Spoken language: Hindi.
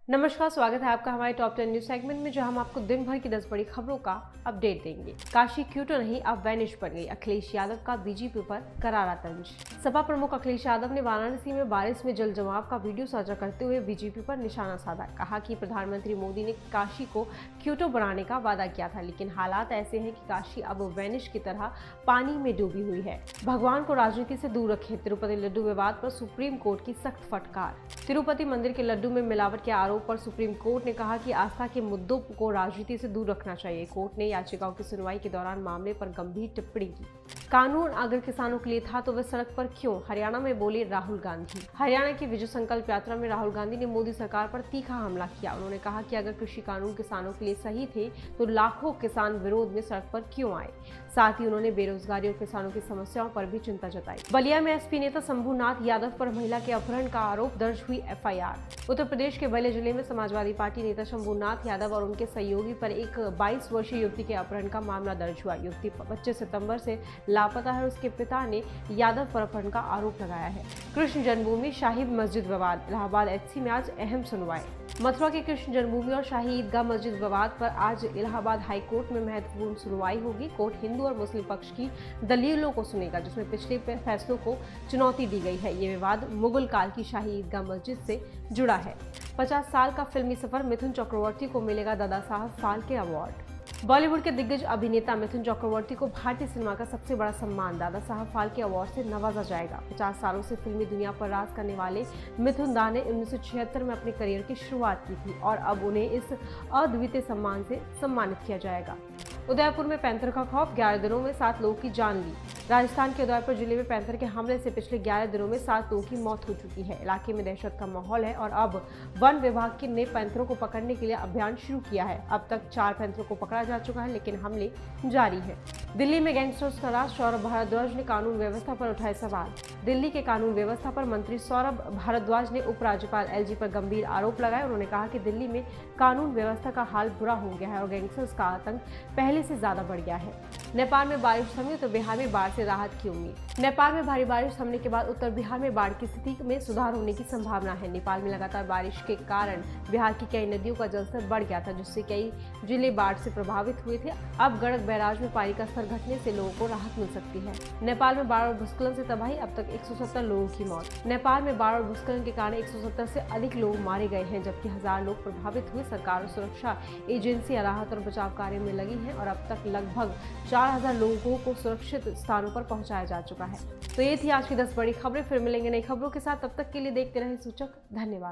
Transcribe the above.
नमस्कार, स्वागत है आपका हमारे टॉप 10 न्यूज सेगमेंट में, जो हम आपको दिन भर की 10 बड़ी खबरों का अपडेट देंगे। काशी क्यूटो नहीं, अब वैनिश बन गई। अखिलेश यादव का बीजेपी पर करारा तंज। सपा प्रमुख अखिलेश यादव ने वाराणसी में बारिश में जल जमाव का वीडियो साझा करते हुए बीजेपी पर निशाना साधा। कहा कि प्रधानमंत्री मोदी ने काशी को क्यूटो बनाने का वादा किया था, लेकिन हालात ऐसे हैं कि काशी अब वैनिश की तरह पानी में डूबी हुई है। भगवान को राजनीति से दूर रखें। तिरुपति लड्डू विवाद पर सुप्रीम कोर्ट की सख्त फटकार। तिरुपति मंदिर के लड्डू में मिलावट के आरोप पर सुप्रीम कोर्ट ने कहा कि आस्था के मुद्दों को राजनीति से दूर रखना चाहिए। कोर्ट ने याचिकाओं की सुनवाई के दौरान मामले पर गंभीर टिप्पणी की। कानून अगर किसानों के लिए था तो वे सड़क पर क्यों, हरियाणा में बोले राहुल गांधी। हरियाणा की विजय संकल्प यात्रा में राहुल गांधी ने मोदी सरकार पर तीखा हमला किया। उन्होंने कहा कि अगर कृषि कानून किसानों के लिए सही थे तो लाखों किसान विरोध में सड़क पर क्यों आए। साथ ही उन्होंने बेरोजगारी और किसानों की समस्याओं पर भी चिंता जताई। बलिया में एसपी नेता शंभूनाथ यादव पर महिला के अपहरण का आरोप, दर्ज हुई एफआईआर। उत्तर प्रदेश के बलिया जिले में समाजवादी पार्टी नेता शंभूनाथ यादव और उनके सहयोगी पर एक 22 वर्षीय युवती के अपहरण का मामला दर्ज हुआ। युवती 25 सितंबर से लापता है और उसके पिता ने यादव पर अपहरण का आरोप लगाया है। कृष्ण जन्मभूमि शाही मस्जिद विवाद, इलाहाबाद एचसी में आज अहम सुनवाई। मथुरा के कृष्ण जन्मभूमि और शाही ईदगाह मस्जिद विवाद पर आज इलाहाबाद हाई कोर्ट में महत्वपूर्ण सुनवाई होगी। कोर्ट हिंदू और मुस्लिम पक्ष की दलीलों को सुनेगा, जिसमें पिछले फैसलों को चुनौती दी गई है। ये विवाद मुगल काल की शाही ईदगाह मस्जिद से जुड़ा है। 50 साल का फिल्मी सफर, मिथुन चक्रवर्ती को मिलेगा दादा साहब फाल्के अवार्ड। बॉलीवुड के दिग्गज अभिनेता मिथुन चक्रवर्ती को भारतीय सिनेमा का सबसे बड़ा सम्मान दादा साहब फाल्के अवार्ड से नवाजा जाएगा। 50 सालों से फिल्मी दुनिया पर राज करने वाले मिथुन दा ने 1976 में अपने करियर की शुरुआत की थी और अब उन्हें इस अद्वितीय सम्मान से सम्मानित किया जाएगा। उदयपुर में पैंथर का खौफ, 11 दिनों में 7 लोगों की जान ली। राजस्थान के उदयपुर जिले में पैंथर के हमले से पिछले 11 दिनों में 7 लोगों की मौत हो चुकी है। इलाके में दहशत का माहौल है और अब वन विभाग ने पैंथरों को पकड़ने के लिए अभियान शुरू किया है। अब तक 4 पैंथरों को पकड़ा जा चुका है, लेकिन हमले जारी है। दिल्ली में गैंगस्टर्स का राज, सौरभ भारद्वाज ने कानून व्यवस्था पर उठाए सवाल। दिल्ली के कानून व्यवस्था पर मंत्री सौरभ भारद्वाज ने उपराज्यपाल एलजी पर गंभीर आरोप लगाए। उन्होंने कहा कि दिल्ली में कानून व्यवस्था का हाल बुरा हो गया है और गैंगस्टर्स का आतंक पहले से ज्यादा बढ़ गया है। नेपाल में बारिश थमी तो बिहार में बाढ़ से राहत की उम्मीद। नेपाल में भारी बारिश थमने के बाद उत्तर बिहार में बाढ़ की स्थिति में सुधार होने की संभावना है। नेपाल में लगातार बारिश के कारण बिहार की कई नदियों का जलस्तर बढ़ गया था, जिससे कई जिले बाढ़ से प्रभावित हुए थे। अब गंडक बैराज में पानी का स्तर घटने से लोगों को राहत मिल सकती है। नेपाल में बाढ़ और भूस्खलन से तबाही, अब तक 170 लोगों की मौत। नेपाल में बाढ़ और भूस्खलन के कारण 170 से अधिक लोग मारे गए हैं, जबकि 1000 लोग प्रभावित हुए। सरकार और सुरक्षा एजेंसियां राहत और बचाव कार्य में लगी हैं और अब तक लगभग 4000 लोगों को सुरक्षित स्थानों पर पहुंचाया जा चुका है। तो ये थी आज की 10 बड़ी खबरें। फिर मिलेंगे नई खबरों के साथ, तब तक के लिए देखते रहें सूचक। धन्यवाद।